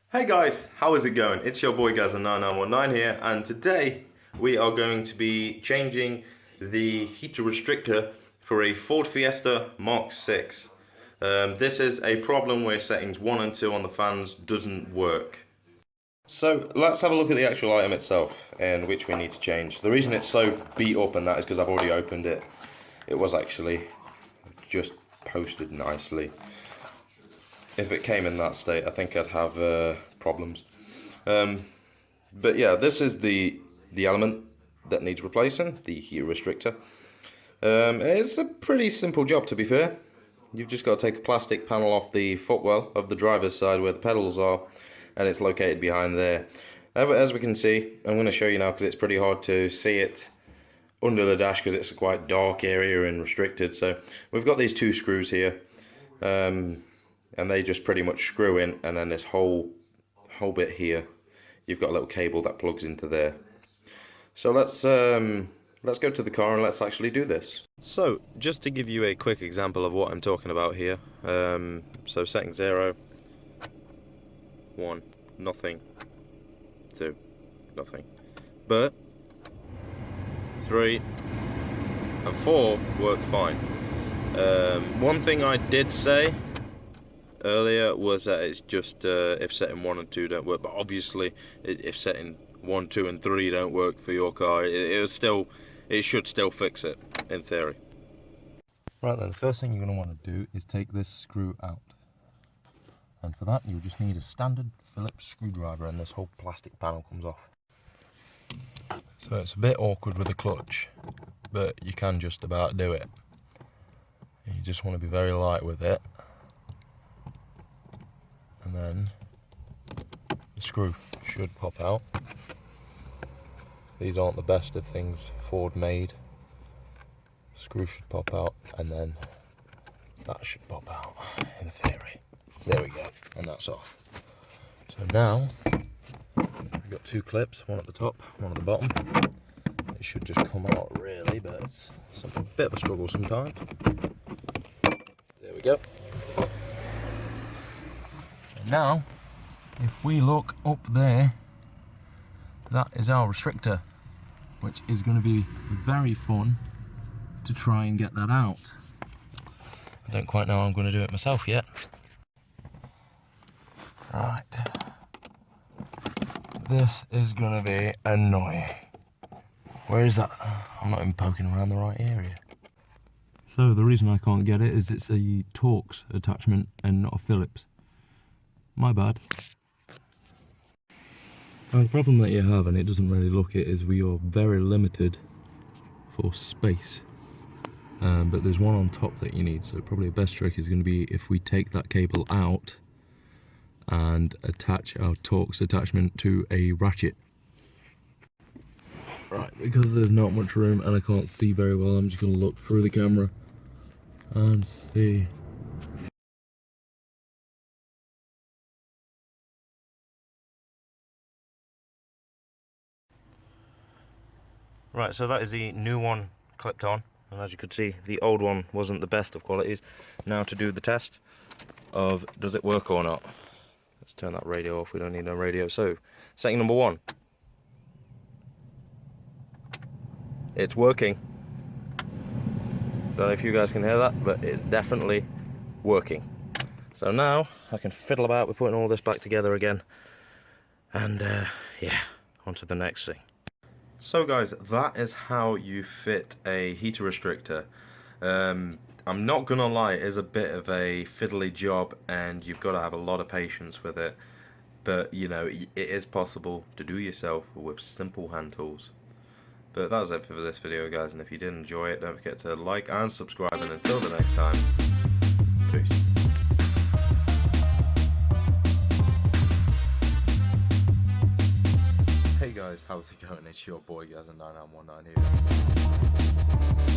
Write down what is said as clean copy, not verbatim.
Hey guys, how is it going? It's your boy Gazza9919 here, and today we are going to be changing the heater restrictor for a Ford Fiesta Mk6. This is a problem where settings 1 and 2 on the fans doesn't work. So let's have a look at the actual item itself and which we need to change. The reason it's so beat up and that is because I've already opened it. It was actually just posted nicely. If it came in that state, I think I'd have problems. But yeah, this is the element that needs replacing, the heater restrictor. It's a pretty simple job, to be fair. You've just got to take a plastic panel off the footwell of the driver's side where the pedals are, and it's located behind there. As we can see, I'm going to show you now because it's pretty hard to see it under the dash because it's a quite dark area and restricted. So we've got these two screws here. And they just pretty much screw in, and then this whole bit here, you've got a little cable that plugs into there. So let's go to the car and let's actually do this. So just to give you a quick example of what I'm talking about here, so setting 0, 1, nothing, 2, nothing, but 3 and 4 work fine. One thing I did say earlier was that it's just if setting 1 and 2 don't work, but obviously if setting 1, 2 and 3 don't work for your car, it should still fix it in theory. Right then, the first thing you're going to want to do is take this screw out, and for that you'll just need a standard Phillips screwdriver, and this whole plastic panel comes off. So it's a bit awkward with the clutch, but you can just about do it. You just want to be very light with it. And then the screw should pop out. These aren't the best of things Ford made. The screw should pop out, and then that should pop out in theory. There we go, and that's off. So now we've got two clips, one at the top, one at the bottom. It should just come out really, but it's a bit of a struggle sometimes. There we go. Now, if we look up there, that is our restrictor, which is going to be very fun to try and get that out. I don't quite know how I'm going to do it myself yet. Right. This is going to be annoying. Where is that? I'm not even poking around the right area. So the reason I can't get it is it's a Torx attachment and not a Phillips. My bad. Now the problem that you have, and it doesn't really look it, is we are very limited for space. But there's one on top that you need, so probably the best trick is going to be if we take that cable out and attach our Torx attachment to a ratchet. Right, because there's not much room and I can't see very well, I'm just going to look through the camera and see. Right, so that is the new one clipped on, and as you could see, the old one wasn't the best of qualities. Now to do the test of does it work or not. Let's turn that radio off, we don't need no radio. So, setting number 1. It's working. Don't know if you guys can hear that, but it's definitely working. So now I can fiddle about with putting all this back together again, and yeah, on to the next thing. So guys, that is how you fit a heater restrictor. I'm not gonna lie, it is a bit of a fiddly job and you've got to have a lot of patience with it, but you know, it is possible to do yourself with simple hand tools. But that's it for this video guys, and if you did enjoy it, don't forget to like and subscribe, and until the next time, peace. Hey guys, how's it going? It's your boy Gazza9919 here.